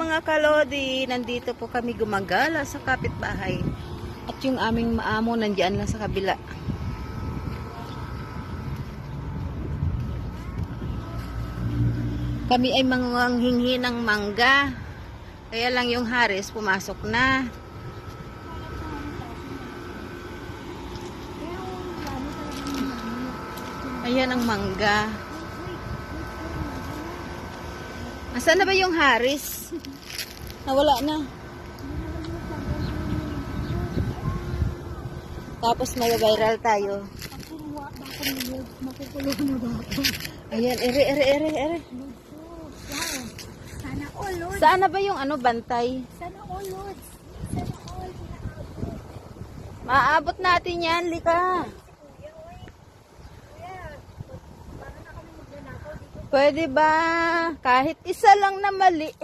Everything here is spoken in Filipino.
mga kalodi, nandito po kami gumagala sa kapitbahay. At yung aming maamo nandiyan lang sa kabila. Kami ay manghinghi ng mangga. Kaya lang yung Haris pumasok na. Ayan ang mangga. Nasaan na ba yung Haris? Nawala na. Tapos mag-viral tayo. Ayan, ere. Sana all, Lord. Saan na ba yung bantay? Sana all, Lord. Sana all. Maaabot natin yan, Lika. Pwede ba? Kahit isa lang na maliit.